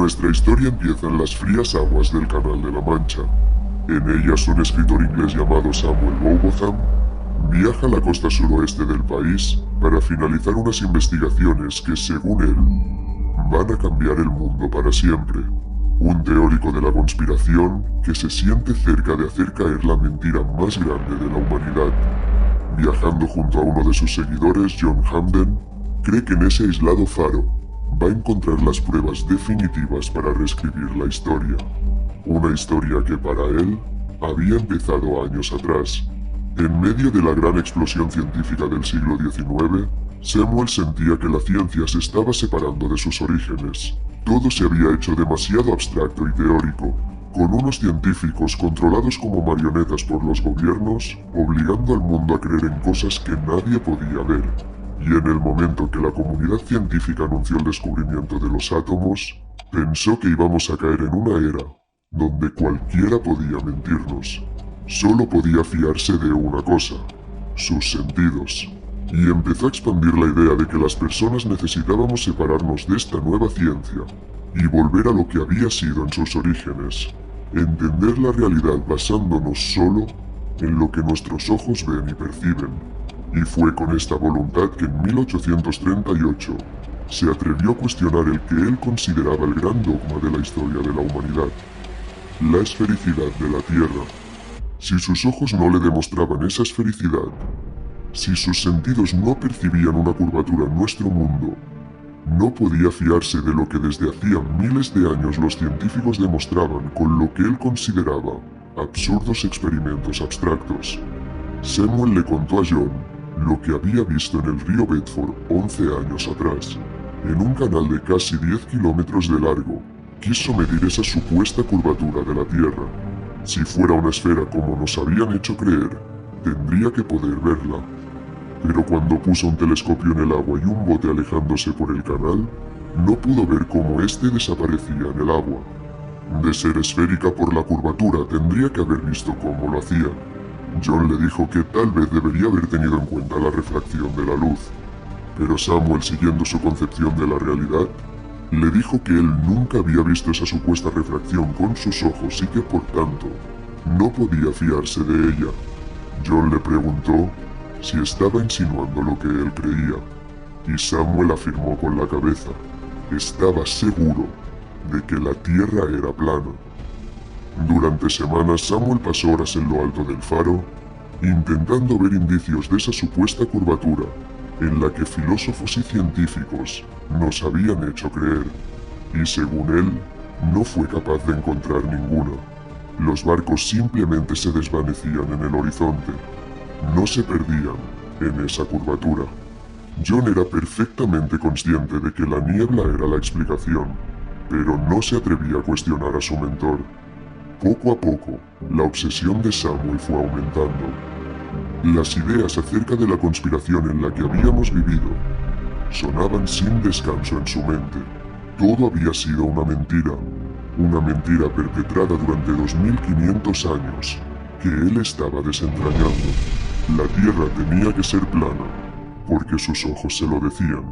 Nuestra historia empieza en las frías aguas del Canal de la Mancha. En ellas un escritor inglés llamado Samuel Bobotham viaja a la costa suroeste del país para finalizar unas investigaciones que, según él, van a cambiar el mundo para siempre. Un teórico de la conspiración que se siente cerca de hacer caer la mentira más grande de la humanidad. Viajando junto a uno de sus seguidores, John Hamden, cree que en ese aislado faro va a encontrar las pruebas definitivas para reescribir la historia. Una historia que para él había empezado años atrás. En medio de la gran explosión científica del siglo XIX, Samuel sentía que la ciencia se estaba separando de sus orígenes. Todo se había hecho demasiado abstracto y teórico, con unos científicos controlados como marionetas por los gobiernos, obligando al mundo a creer en cosas que nadie podía ver. Y en el momento que la comunidad científica anunció el descubrimiento de los átomos, pensó que íbamos a caer en una era donde cualquiera podía mentirnos. Solo podía fiarse de una cosa: sus sentidos. Y empezó a expandir la idea de que las personas necesitábamos separarnos de esta nueva ciencia y volver a lo que había sido en sus orígenes. Entender la realidad basándonos solo en lo que nuestros ojos ven y perciben. Y fue con esta voluntad que en 1838 se atrevió a cuestionar el que él consideraba el gran dogma de la historia de la humanidad: la esfericidad de la Tierra. Si sus ojos no le demostraban esa esfericidad, si sus sentidos no percibían una curvatura en nuestro mundo, no podía fiarse de lo que desde hacía miles de años los científicos demostraban con lo que él consideraba absurdos experimentos abstractos. Samuel le contó a John lo que había visto en el río Bedford 11 años atrás. En un canal de casi 10 kilómetros de largo, quiso medir esa supuesta curvatura de la Tierra. Si fuera una esfera como nos habían hecho creer, tendría que poder verla. Pero cuando puso un telescopio en el agua y un bote alejándose por el canal, no pudo ver cómo éste desaparecía en el agua. De ser esférica por la curvatura, tendría que haber visto cómo lo hacía. John le dijo que tal vez debería haber tenido en cuenta la refracción de la luz. Pero Samuel, siguiendo su concepción de la realidad, le dijo que él nunca había visto esa supuesta refracción con sus ojos y que por tanto no podía fiarse de ella. John le preguntó si estaba insinuando lo que él creía, y Samuel afirmó con la cabeza. Estaba seguro de que la Tierra era plana. Durante semanas Samuel pasó horas en lo alto del faro, intentando ver indicios de esa supuesta curvatura en la que filósofos y científicos nos habían hecho creer, y según él, no fue capaz de encontrar ninguna. Los barcos simplemente se desvanecían en el horizonte, no se perdían en esa curvatura. John era perfectamente consciente de que la niebla era la explicación, pero no se atrevía a cuestionar a su mentor. Poco a poco, la obsesión de Samuel fue aumentando. Las ideas acerca de la conspiración en la que habíamos vivido sonaban sin descanso en su mente. Todo había sido una mentira perpetrada durante 2500 años, que él estaba desentrañando. La Tierra tenía que ser plana, porque sus ojos se lo decían.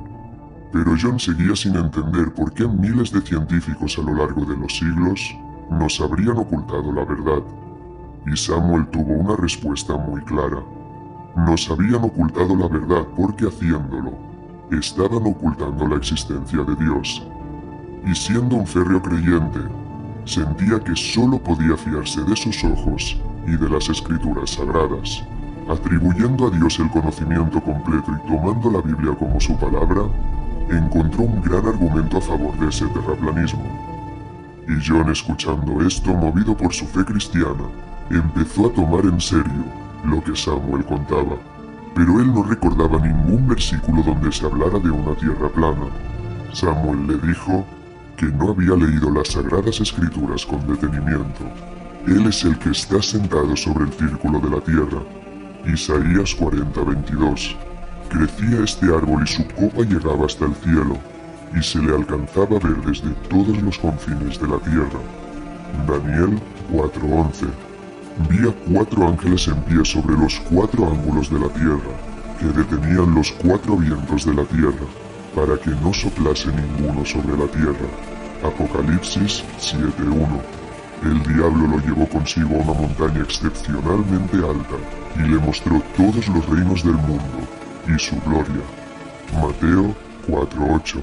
Pero John seguía sin entender por qué miles de científicos a lo largo de los siglos nos habrían ocultado la verdad. Y Samuel tuvo una respuesta muy clara. Nos habían ocultado la verdad porque haciéndolo, estaban ocultando la existencia de Dios. Y siendo un férreo creyente, sentía que solo podía fiarse de sus ojos y de las escrituras sagradas. Atribuyendo a Dios el conocimiento completo y tomando la Biblia como su palabra, encontró un gran argumento a favor de ese terraplanismo. Y John, escuchando esto, movido por su fe cristiana, empezó a tomar en serio lo que Samuel contaba. Pero él no recordaba ningún versículo donde se hablara de una tierra plana. Samuel le dijo que no había leído las sagradas escrituras con detenimiento. Él es el que está sentado sobre el círculo de la tierra. Isaías 40:22. Crecía este árbol y su copa llegaba hasta el cielo, y se le alcanzaba a ver desde todos los confines de la tierra. Daniel 4:11. Vi a 4 ángeles en pie sobre los 4 ángulos de la tierra, que detenían los 4 vientos de la tierra, para que no soplase ninguno sobre la tierra, Apocalipsis 7:1. El diablo lo llevó consigo a una montaña excepcionalmente alta y le mostró todos los reinos del mundo y su gloria. Mateo 4:8.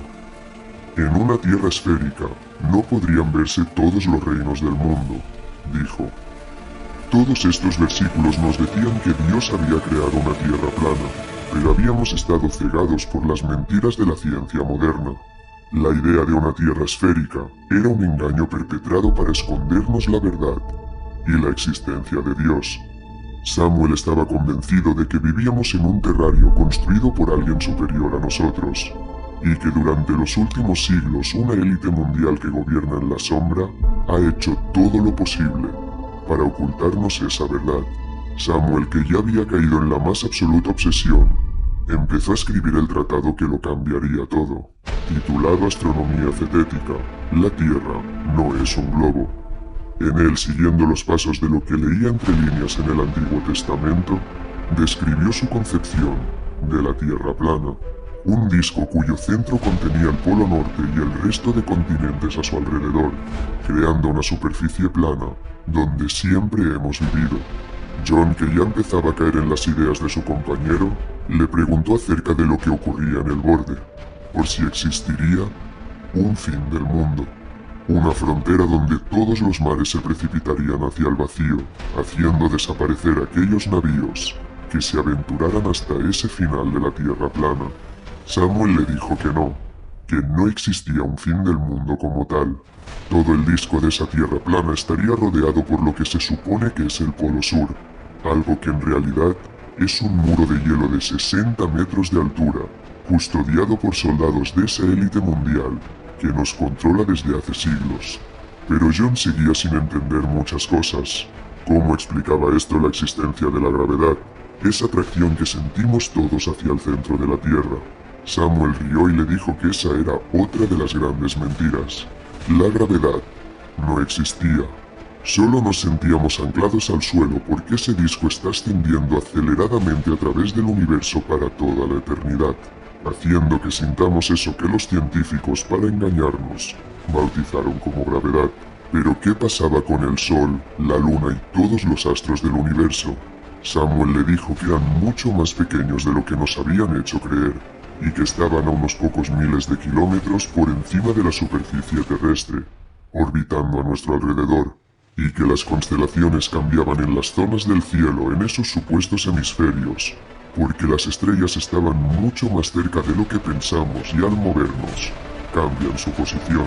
En una tierra esférica no podrían verse todos los reinos del mundo, dijo. Todos estos versículos nos decían que Dios había creado una tierra plana, pero habíamos estado cegados por las mentiras de la ciencia moderna. La idea de una tierra esférica era un engaño perpetrado para escondernos la verdad y la existencia de Dios. Samuel estaba convencido de que vivíamos en un terrario construido por alguien superior a nosotros, y que durante los últimos siglos una élite mundial que gobierna en la sombra ha hecho todo lo posible para ocultarnos esa verdad. Samuel, que ya había caído en la más absoluta obsesión, empezó a escribir el tratado que lo cambiaría todo, titulado Astronomía Cetética. La Tierra no es un globo. En él, siguiendo los pasos de lo que leía entre líneas en el Antiguo Testamento, describió su concepción de la Tierra plana, un disco cuyo centro contenía el Polo Norte y el resto de continentes a su alrededor, creando una superficie plana donde siempre hemos vivido. John, que ya empezaba a caer en las ideas de su compañero, le preguntó acerca de lo que ocurría en el borde, por si existiría un fin del mundo, una frontera donde todos los mares se precipitarían hacia el vacío, haciendo desaparecer aquellos navíos que se aventuraran hasta ese final de la Tierra plana. Samuel le dijo que no existía un fin del mundo como tal. Todo el disco de esa Tierra plana estaría rodeado por lo que se supone que es el Polo Sur, algo que en realidad es un muro de hielo de 60 metros de altura, custodiado por soldados de esa élite mundial que nos controla desde hace siglos. Pero John seguía sin entender muchas cosas. ¿Cómo explicaba esto la existencia de la gravedad? Esa atracción que sentimos todos hacia el centro de la Tierra. Samuel rió y le dijo que esa era otra de las grandes mentiras. La gravedad no existía. Solo nos sentíamos anclados al suelo porque ese disco está ascendiendo aceleradamente a través del universo para toda la eternidad, haciendo que sintamos eso que los científicos, para engañarnos, bautizaron como gravedad. Pero ¿qué pasaba con el Sol, la Luna y todos los astros del universo? Samuel le dijo que eran mucho más pequeños de lo que nos habían hecho creer, y que estaban a unos pocos miles de kilómetros por encima de la superficie terrestre, orbitando a nuestro alrededor, y que las constelaciones cambiaban en las zonas del cielo en esos supuestos hemisferios, porque las estrellas estaban mucho más cerca de lo que pensamos y al movernos, cambian su posición,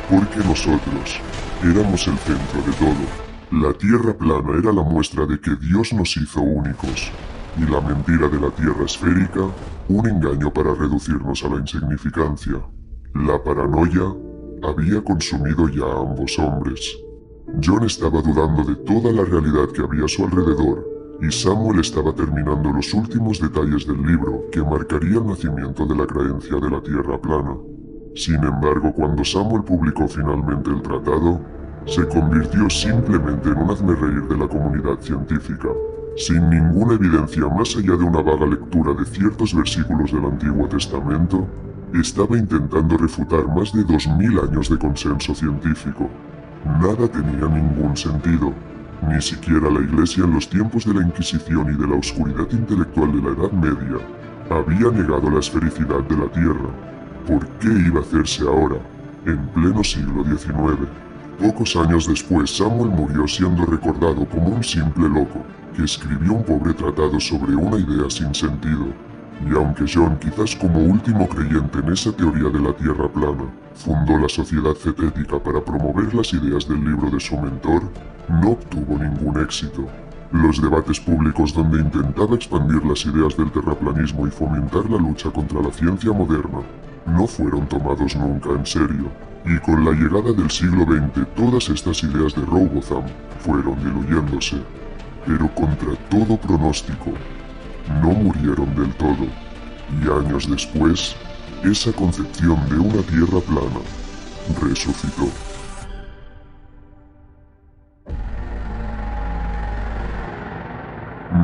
porque nosotros éramos el centro de todo. La Tierra plana era la muestra de que Dios nos hizo únicos, y la mentira de la Tierra esférica, un engaño para reducirnos a la insignificancia. La paranoia había consumido ya a ambos hombres. John estaba dudando de toda la realidad que había a su alrededor, y Samuel estaba terminando los últimos detalles del libro que marcaría el nacimiento de la creencia de la Tierra plana. Sin embargo, cuando Samuel publicó finalmente el tratado, se convirtió simplemente en un hazmerreír de la comunidad científica. Sin ninguna evidencia más allá de una vaga lectura de ciertos versículos del Antiguo Testamento, estaba intentando refutar más de 2000 años de consenso científico. Nada tenía ningún sentido. Ni siquiera la Iglesia en los tiempos de la Inquisición y de la oscuridad intelectual de la Edad Media había negado la esfericidad de la Tierra. ¿Por qué iba a hacerse ahora, en pleno siglo XIX? Pocos años después, Samuel murió siendo recordado como un simple loco, que escribió un pobre tratado sobre una idea sin sentido. Y aunque John, quizás como último creyente en esa teoría de la Tierra plana, fundó la Sociedad Cetética para promover las ideas del libro de su mentor, no obtuvo ningún éxito. Los debates públicos donde intentaba expandir las ideas del terraplanismo y fomentar la lucha contra la ciencia moderna no fueron tomados nunca en serio, y con la llegada del siglo XX todas estas ideas de Robotham fueron diluyéndose. Pero contra todo pronóstico, no murieron del todo, y años después, esa concepción de una Tierra plana resucitó.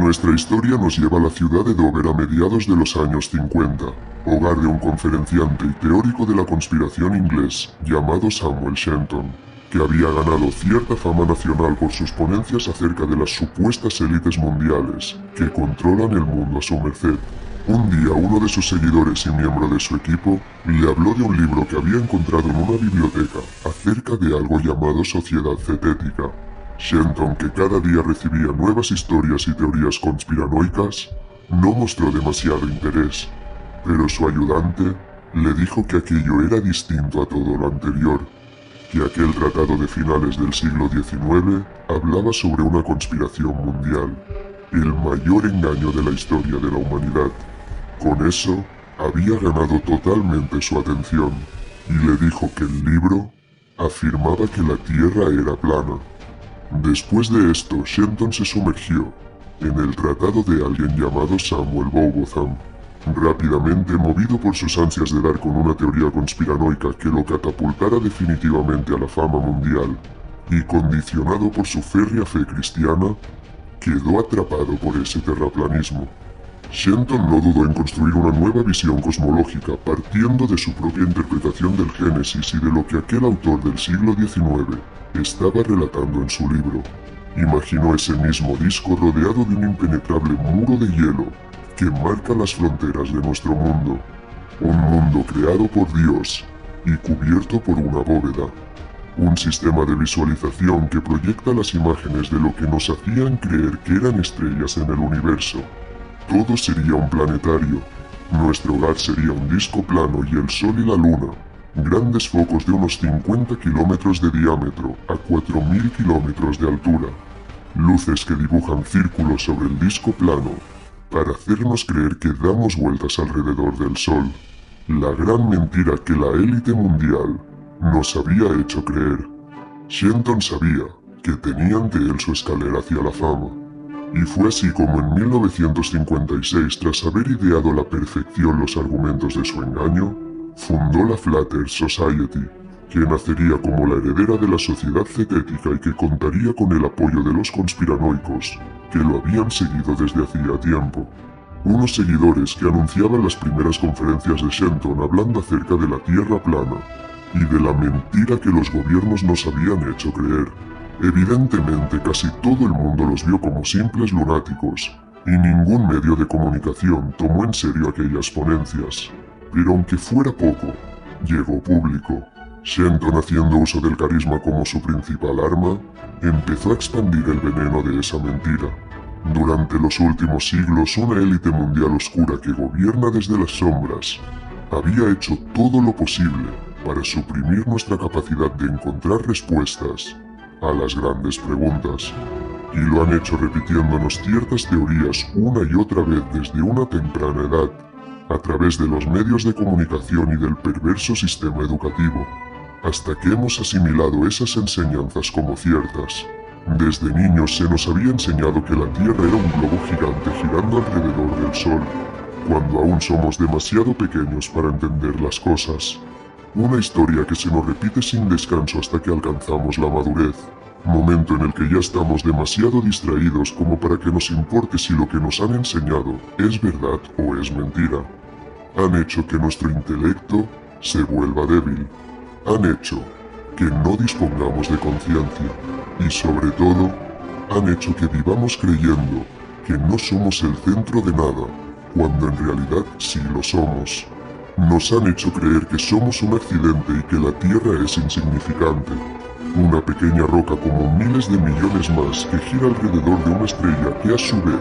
Nuestra historia nos lleva a la ciudad de Dover a mediados de los años 50, hogar de un conferenciante y teórico de la conspiración inglés llamado Samuel Shenton, que había ganado cierta fama nacional por sus ponencias acerca de las supuestas élites mundiales que controlan el mundo a su merced. Un día uno de sus seguidores y miembro de su equipo le habló de un libro que había encontrado en una biblioteca acerca de algo llamado sociedad cetética. Shenton, que cada día recibía nuevas historias y teorías conspiranoicas, no mostró demasiado interés, pero su ayudante le dijo que aquello era distinto a todo lo anterior, que aquel tratado de finales del siglo XIX hablaba sobre una conspiración mundial, el mayor engaño de la historia de la humanidad. Con eso, había ganado totalmente su atención, y le dijo que el libro afirmaba que la Tierra era plana. Después de esto, Shenton se sumergió en el tratado de alguien llamado Samuel Bobotham, rápidamente movido por sus ansias de dar con una teoría conspiranoica que lo catapultara definitivamente a la fama mundial, y condicionado por su férrea fe cristiana, quedó atrapado por ese terraplanismo. Shenton no dudó en construir una nueva visión cosmológica partiendo de su propia interpretación del Génesis y de lo que aquel autor del siglo XIX estaba relatando en su libro. Imaginó ese mismo disco rodeado de un impenetrable muro de hielo que marca las fronteras de nuestro mundo. Un mundo creado por Dios y cubierto por una bóveda. Un sistema de visualización que proyecta las imágenes de lo que nos hacían creer que eran estrellas en el universo. Todo sería un planetario. Nuestro hogar sería un disco plano y el Sol y la Luna, grandes focos de unos 50 kilómetros de diámetro a 4000 kilómetros de altura. Luces que dibujan círculos sobre el disco plano para hacernos creer que damos vueltas alrededor del Sol. La gran mentira que la élite mundial nos había hecho creer. Shenton sabía que tenía ante él su escalera hacia la fama. Y fue así como en 1956, tras haber ideado a la perfección los argumentos de su engaño, fundó la Flat Earth Society, que nacería como la heredera de la sociedad cetética y que contaría con el apoyo de los conspiranoicos, que lo habían seguido desde hacía tiempo. Unos seguidores que anunciaban las primeras conferencias de Shenton hablando acerca de la Tierra plana y de la mentira que los gobiernos nos habían hecho creer. Evidentemente casi todo el mundo los vio como simples lunáticos, y ningún medio de comunicación tomó en serio aquellas ponencias. Pero aunque fuera poco, llegó público. Shenton, haciendo uso del carisma como su principal arma, empezó a expandir el veneno de esa mentira. Durante los últimos siglos, una élite mundial oscura que gobierna desde las sombras había hecho todo lo posible para suprimir nuestra capacidad de encontrar respuestas a las grandes preguntas, y lo han hecho repitiéndonos ciertas teorías una y otra vez desde una temprana edad, a través de los medios de comunicación y del perverso sistema educativo, hasta que hemos asimilado esas enseñanzas como ciertas. Desde niños se nos había enseñado que la Tierra era un globo gigante girando alrededor del Sol, cuando aún somos demasiado pequeños para entender las cosas. Una historia que se nos repite sin descanso hasta que alcanzamos la madurez, momento en el que ya estamos demasiado distraídos como para que nos importe si lo que nos han enseñado es verdad o es mentira. Han hecho que nuestro intelecto se vuelva débil. Han hecho que no dispongamos de conciencia y sobre todo, han hecho que vivamos creyendo que no somos el centro de nada, cuando en realidad sí lo somos. Nos han hecho creer que somos un accidente y que la Tierra es insignificante, una pequeña roca como miles de millones más que gira alrededor de una estrella que a su vez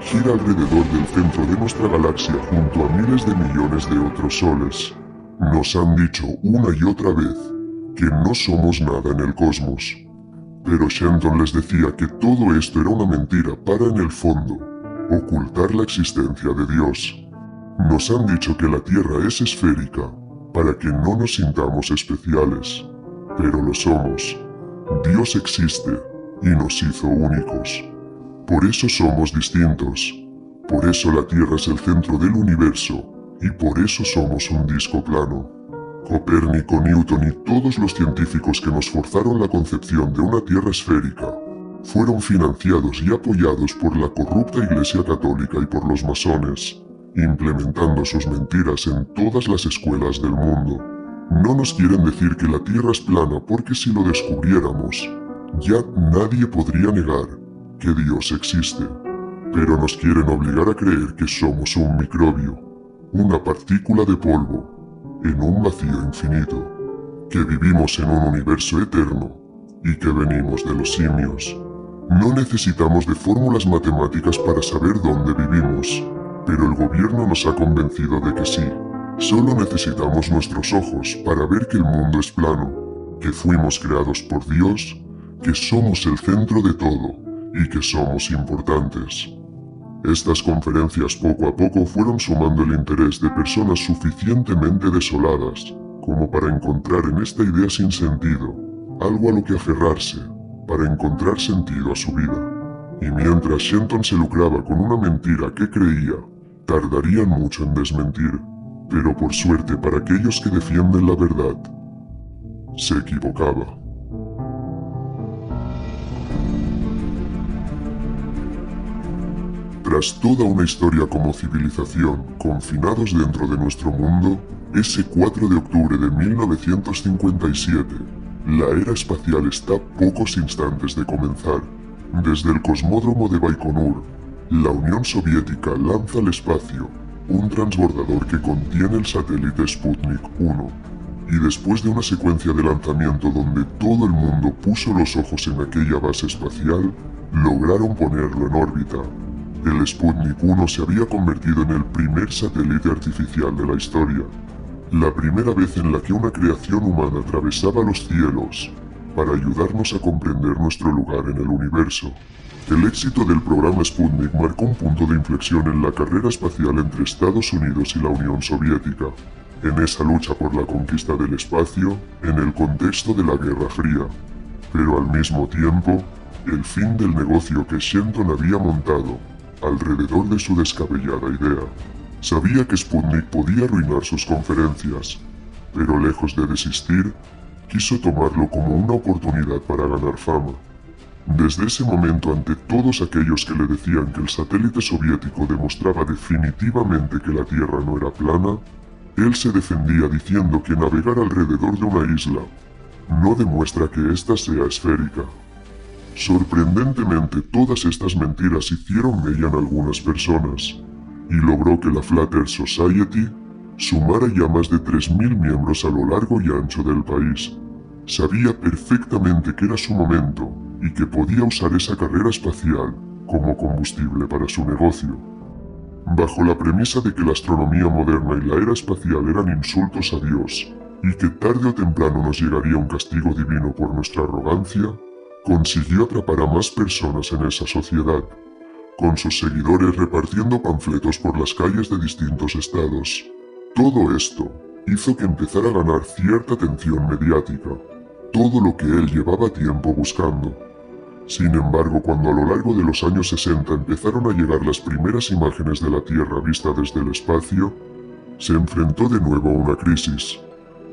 gira alrededor del centro de nuestra galaxia junto a miles de millones de otros soles. Nos han dicho una y otra vez que no somos nada en el cosmos. Pero Shenton les decía que todo esto era una mentira para, en el fondo, ocultar la existencia de Dios. Nos han dicho que la Tierra es esférica para que no nos sintamos especiales, pero lo somos. Dios existe y nos hizo únicos. Por eso somos distintos. Por eso la Tierra es el centro del universo y por eso somos un disco plano. Copérnico, Newton y todos los científicos que nos forzaron la concepción de una Tierra esférica fueron financiados y apoyados por la corrupta Iglesia Católica y por los masones, implementando sus mentiras en todas las escuelas del mundo. No nos quieren decir que la Tierra es plana porque si lo descubriéramos, ya nadie podría negar que Dios existe. Pero nos quieren obligar a creer que somos un microbio, una partícula de polvo, en un vacío infinito, que vivimos en un universo eterno y que venimos de los simios. No necesitamos de fórmulas matemáticas para saber dónde vivimos, pero el gobierno nos ha convencido de que sí. Solo necesitamos nuestros ojos para ver que el mundo es plano, que fuimos creados por Dios, que somos el centro de todo y que somos importantes. Estas conferencias poco a poco fueron sumando el interés de personas suficientemente desoladas como para encontrar en esta idea sin sentido algo a lo que aferrarse para encontrar sentido a su vida. Y mientras Shenton se lucraba con una mentira que creía, tardarían mucho en desmentir, pero por suerte para aquellos que defienden la verdad, se equivocaba. Tras toda una historia como civilización, confinados dentro de nuestro mundo, ese 4 de octubre de 1957, la era espacial está a pocos instantes de comenzar. Desde el cosmódromo de Baikonur, la Unión Soviética lanza al espacio un transbordador que contiene el satélite Sputnik 1. Y después de una secuencia de lanzamiento donde todo el mundo puso los ojos en aquella base espacial, lograron ponerlo en órbita. El Sputnik 1 se había convertido en el primer satélite artificial de la historia, la primera vez en la que una creación humana atravesaba los cielos para ayudarnos a comprender nuestro lugar en el universo. El éxito del programa Sputnik marcó un punto de inflexión en la carrera espacial entre Estados Unidos y la Unión Soviética, en esa lucha por la conquista del espacio en el contexto de la Guerra Fría. Pero al mismo tiempo, el fin del negocio que Shenton había montado alrededor de su descabellada idea. Sabía que Sputnik podía arruinar sus conferencias, pero lejos de desistir, quiso tomarlo como una oportunidad para ganar fama. Desde ese momento, ante todos aquellos que le decían que el satélite soviético demostraba definitivamente que la Tierra no era plana, él se defendía diciendo que navegar alrededor de una isla no demuestra que ésta sea esférica. Sorprendentemente, todas estas mentiras hicieron mella en algunas personas, y logró que la Flat Earth Society sumara ya más de 3.000 miembros a lo largo y ancho del país. Sabía perfectamente que era su momento y que podía usar esa carrera espacial como combustible para su negocio. Bajo la premisa de que la astronomía moderna y la era espacial eran insultos a Dios, y que tarde o temprano nos llegaría un castigo divino por nuestra arrogancia, consiguió atrapar a más personas en esa sociedad, con sus seguidores repartiendo panfletos por las calles de distintos estados. Todo esto hizo que empezara a ganar cierta atención mediática, todo lo que él llevaba tiempo buscando. Sin embargo, cuando a lo largo de los años 60 empezaron a llegar las primeras imágenes de la Tierra vista desde el espacio, se enfrentó de nuevo a una crisis.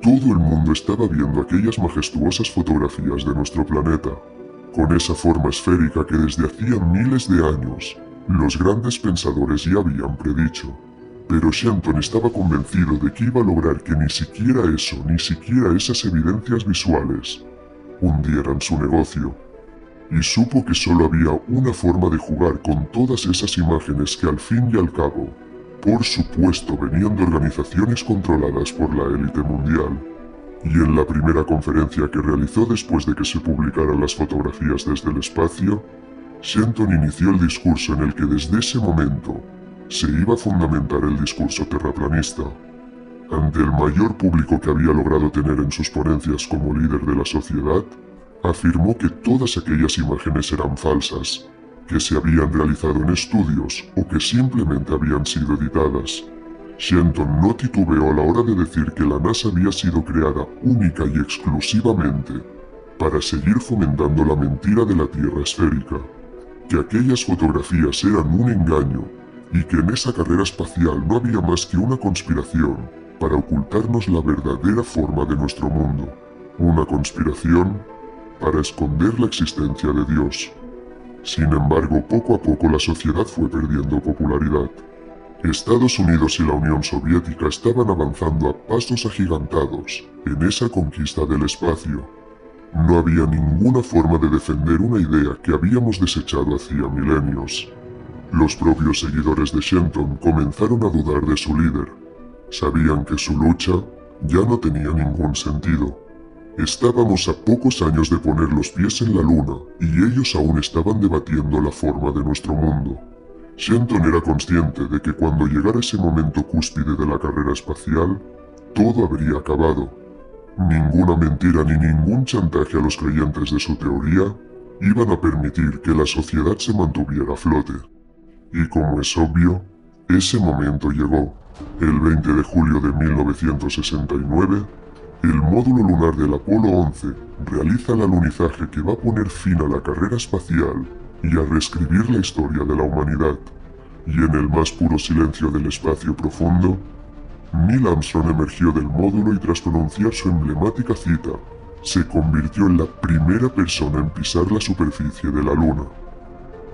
Todo el mundo estaba viendo aquellas majestuosas fotografías de nuestro planeta, con esa forma esférica que desde hacía miles de años los grandes pensadores ya habían predicho. Pero Shenton estaba convencido de que iba a lograr que ni siquiera eso, ni siquiera esas evidencias visuales, hundieran su negocio. Y supo que solo había una forma de jugar con todas esas imágenes que al fin y al cabo, por supuesto, venían de organizaciones controladas por la élite mundial. Y en la primera conferencia que realizó después de que se publicaran las fotografías desde el espacio, Shenton inició el discurso en el que desde ese momento se iba a fundamentar el discurso terraplanista. Ante el mayor público que había logrado tener en sus ponencias como líder de la sociedad, afirmó que todas aquellas imágenes eran falsas, que se habían realizado en estudios o que simplemente habían sido editadas. Shenton no titubeó a la hora de decir que la NASA había sido creada única y exclusivamente para seguir fomentando la mentira de la Tierra esférica, que aquellas fotografías eran un engaño y que en esa carrera espacial no había más que una conspiración para ocultarnos la verdadera forma de nuestro mundo, una conspiración para esconder la existencia de Dios. Sin embargo, poco a poco la sociedad fue perdiendo popularidad. Estados Unidos y la Unión Soviética estaban avanzando a pasos agigantados en esa conquista del espacio. No había ninguna forma de defender una idea que habíamos desechado hacía milenios. Los propios seguidores de Shenton comenzaron a dudar de su líder. Sabían que su lucha ya no tenía ningún sentido. Estábamos a pocos años de poner los pies en la luna y ellos aún estaban debatiendo la forma de nuestro mundo. Shenton era consciente de que cuando llegara ese momento cúspide de la carrera espacial, todo habría acabado. Ninguna mentira ni ningún chantaje a los creyentes de su teoría iban a permitir que la sociedad se mantuviera a flote. Y como es obvio, ese momento llegó. El 20 de julio de 1969, el módulo lunar del Apolo 11 realiza el alunizaje que va a poner fin a la carrera espacial y a reescribir la historia de la humanidad. Y en el más puro silencio del espacio profundo, Neil Armstrong emergió del módulo y tras pronunciar su emblemática cita, se convirtió en la primera persona en pisar la superficie de la Luna.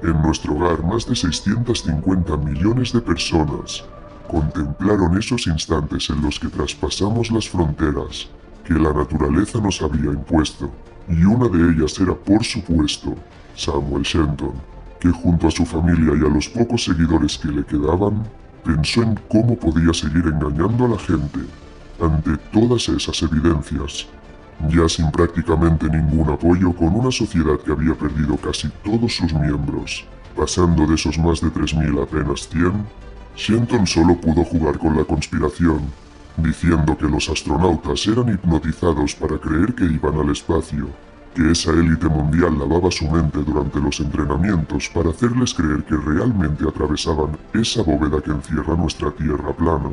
En nuestro hogar, más de 650 millones de personas contemplaron esos instantes en los que traspasamos las fronteras que la naturaleza nos había impuesto, y una de ellas era, por supuesto, Samuel Shenton, que junto a su familia y a los pocos seguidores que le quedaban, pensó en cómo podía seguir engañando a la gente ante todas esas evidencias, ya sin prácticamente ningún apoyo, con una sociedad que había perdido casi todos sus miembros, pasando de esos más de 3.000 a apenas 100, Shenton solo pudo jugar con la conspiración, diciendo que los astronautas eran hipnotizados para creer que iban al espacio, que esa élite mundial lavaba su mente durante los entrenamientos para hacerles creer que realmente atravesaban esa bóveda que encierra nuestra Tierra plana.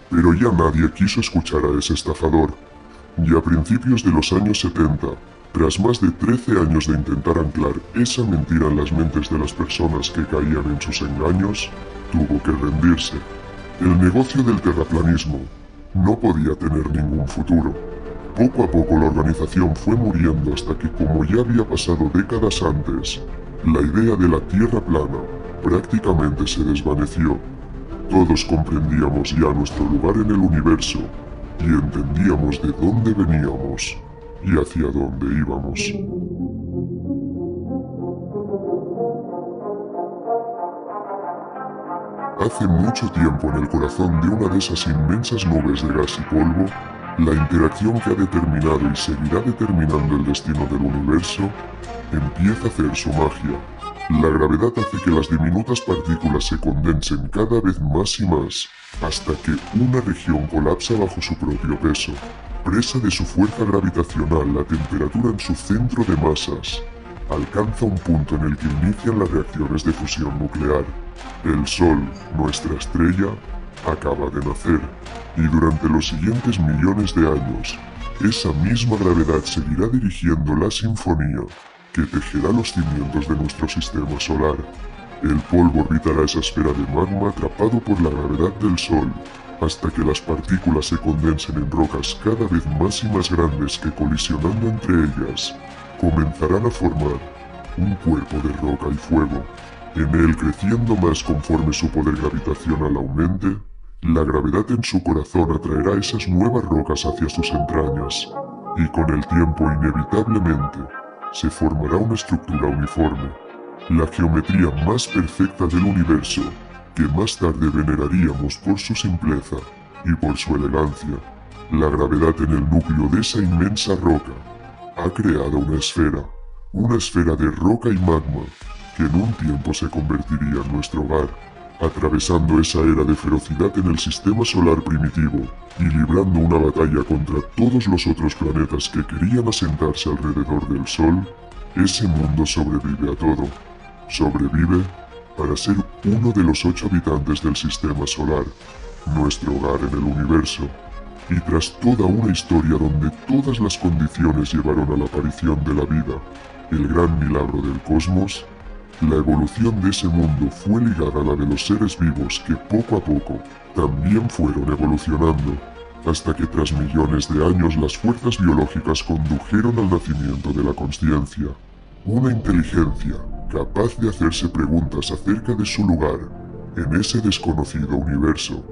Pero ya nadie quiso escuchar a ese estafador. Y a principios de los años 70, tras más de 13 años de intentar anclar esa mentira en las mentes de las personas que caían en sus engaños, tuvo que rendirse. El negocio del terraplanismo no podía tener ningún futuro. Poco a poco la organización fue muriendo hasta que, como ya había pasado décadas antes, la idea de la Tierra plana prácticamente se desvaneció. Todos comprendíamos ya nuestro lugar en el universo y entendíamos de dónde veníamos y hacia dónde íbamos. Hace mucho tiempo, en el corazón de una de esas inmensas nubes de gas y polvo, la interacción que ha determinado y seguirá determinando el destino del universo empieza a hacer su magia. La gravedad hace que las diminutas partículas se condensen cada vez más y más, hasta que una región colapsa bajo su propio peso. Presa de su fuerza gravitacional, la temperatura en su centro de masas alcanza un punto en el que inician las reacciones de fusión nuclear. El Sol, nuestra estrella, acaba de nacer, y durante los siguientes millones de años, esa misma gravedad seguirá dirigiendo la sinfonía que tejerá los cimientos de nuestro sistema solar. El polvo orbitará esa esfera de magma atrapado por la gravedad del Sol, hasta que las partículas se condensen en rocas cada vez más y más grandes que, colisionando entre ellas, comenzarán a formar un cuerpo de roca y fuego. En él, creciendo más conforme su poder gravitacional aumente, la gravedad en su corazón atraerá esas nuevas rocas hacia sus entrañas, y con el tiempo inevitablemente se formará una estructura uniforme, la geometría más perfecta del universo, que más tarde veneraríamos por su simpleza y por su elegancia. La gravedad en el núcleo de esa inmensa roca ha creado una esfera de roca y magma, que en un tiempo se convertiría en nuestro hogar, atravesando esa era de ferocidad en el sistema solar primitivo y librando una batalla contra todos los otros planetas que querían asentarse alrededor del Sol. Ese mundo sobrevive a todo. Sobrevive para ser uno de los 8 habitantes del sistema solar, nuestro hogar en el universo. Y tras toda una historia donde todas las condiciones llevaron a la aparición de la vida, el gran milagro del cosmos, la evolución de ese mundo fue ligada a la de los seres vivos que poco a poco también fueron evolucionando, hasta que tras millones de años las fuerzas biológicas condujeron al nacimiento de la consciencia. Una inteligencia capaz de hacerse preguntas acerca de su lugar en ese desconocido universo.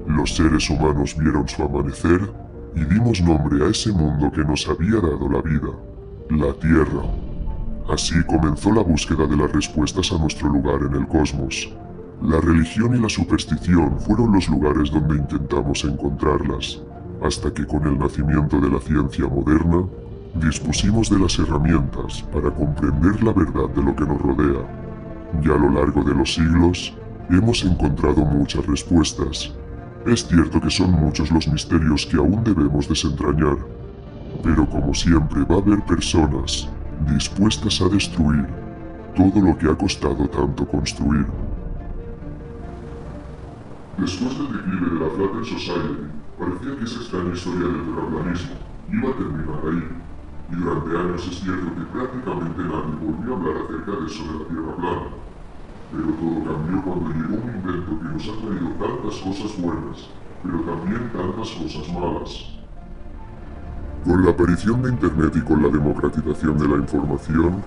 Los seres humanos vieron su amanecer y dimos nombre a ese mundo que nos había dado la vida, la Tierra. Así comenzó la búsqueda de las respuestas a nuestro lugar en el cosmos. La religión y la superstición fueron los lugares donde intentamos encontrarlas, hasta que con el nacimiento de la ciencia moderna, dispusimos de las herramientas para comprender la verdad de lo que nos rodea. Y a lo largo de los siglos, hemos encontrado muchas respuestas. Es cierto que son muchos los misterios que aún debemos desentrañar, pero como siempre va a haber personas dispuestas a destruir todo lo que ha costado tanto construir. Después del declive de la Flat Earth Society, parecía que esa extraña historia del terraplanismo iba a terminar ahí, y durante años es cierto que prácticamente nadie volvió a hablar acerca de eso de la Tierra plana. Pero todo cambió cuando llegó un invento que nos ha traído tantas cosas buenas, pero también tantas cosas malas. Con la aparición de Internet y con la democratización de la información,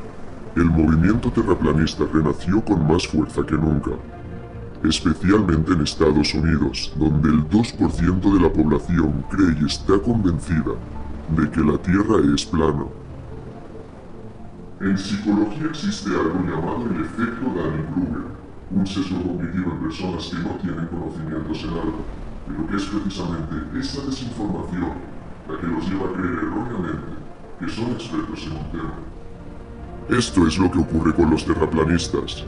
el movimiento terraplanista renació con más fuerza que nunca, especialmente en Estados Unidos, donde el 2% de la población cree y está convencida de que la Tierra es plana. En psicología existe algo llamado el efecto Dunning-Kruger, un sesgo cognitivo en personas que no tienen conocimientos en algo, pero que es precisamente esa desinformación la que los lleva a creer erróneamente que son expertos en un tema. Esto es lo que ocurre con los terraplanistas.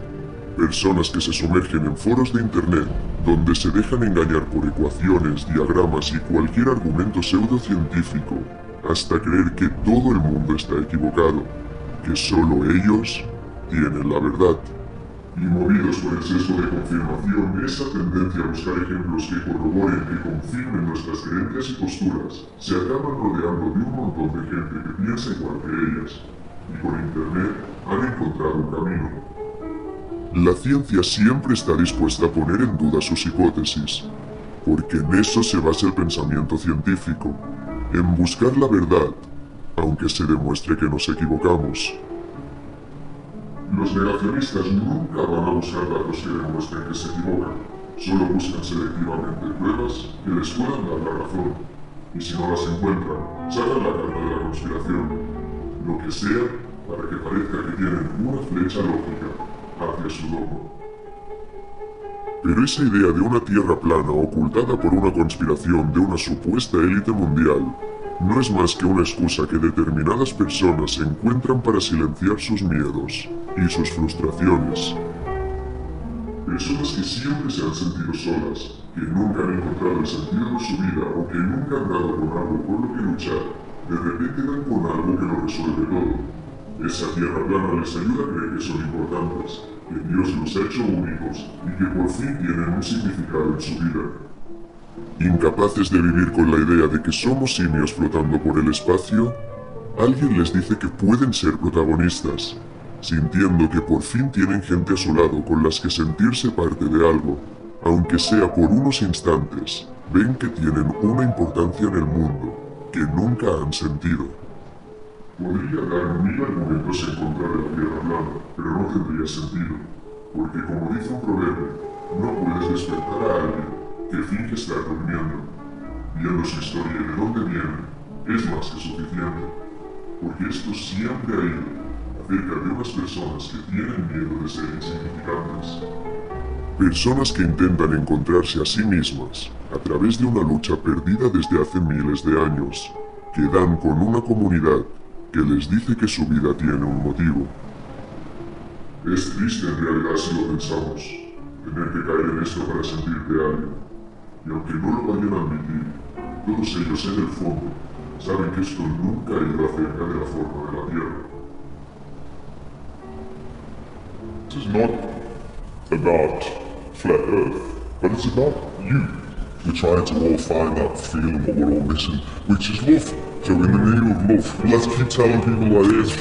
Personas que se sumergen en foros de internet, donde se dejan engañar por ecuaciones, diagramas y cualquier argumento pseudocientífico, hasta creer que todo el mundo está equivocado, que solo ellos tienen la verdad. Y movidos por el sesgo de confirmación, esa tendencia a buscar ejemplos que corroboren, que confirmen nuestras creencias y posturas, se acaban rodeando de un montón de gente que piensa igual que ellas, y por internet han encontrado un camino. La ciencia siempre está dispuesta a poner en duda sus hipótesis, porque en eso se basa el pensamiento científico, en buscar la verdad, aunque se demuestre que nos equivocamos. Los negacionistas nunca van a buscar datos que demuestren que se equivocan, solo buscan selectivamente pruebas que les puedan dar la razón, y si no las encuentran, sacan la carta de la conspiración, lo que sea para que parezca que tienen una flecha lógica hacia su dogma. Pero esa idea de una Tierra plana ocultada por una conspiración de una supuesta élite mundial no es más que una excusa que determinadas personas encuentran para silenciar sus miedos y sus frustraciones. Personas que siempre se han sentido solas, que nunca han encontrado el sentido de su vida o que nunca han dado con algo por lo que luchar, de repente dan con algo que lo resuelve todo. Esa Tierra plana les ayuda a creer que son importantes, que Dios los ha hecho únicos y que por fin tienen un significado en su vida. Incapaces de vivir con la idea de que somos simios flotando por el espacio, alguien les dice que pueden ser protagonistas, sintiendo que por fin tienen gente a su lado con las que sentirse parte de algo, aunque sea por unos instantes, ven que tienen una importancia en el mundo que nunca han sentido. Podría dar 1000 argumentos en contra de la Tierra plana, pero no tendría sentido, porque como dice un proverbio, no puedes despertar a alguien que finge estar durmiendo. Viendo su historia y de dónde viene, es más que suficiente, porque esto siempre ha ido acerca de unas personas que tienen miedo de ser insignificantes. Personas que intentan encontrarse a sí mismas a través de una lucha perdida desde hace miles de años, que dan con una comunidad que les dice que su vida tiene un motivo. Es triste en realidad si lo pensamos, tener que caer en esto para sentirte alguien. Y aunque no lo vayan a admitir, todos ellos en el fondo saben que esto nunca ha ido acerca de la forma de la Tierra. This is not about flat Earth, but it's about you. We're trying to all find that feeling what we're all missing, which is love. So in the name of love, let's keep telling people what it is.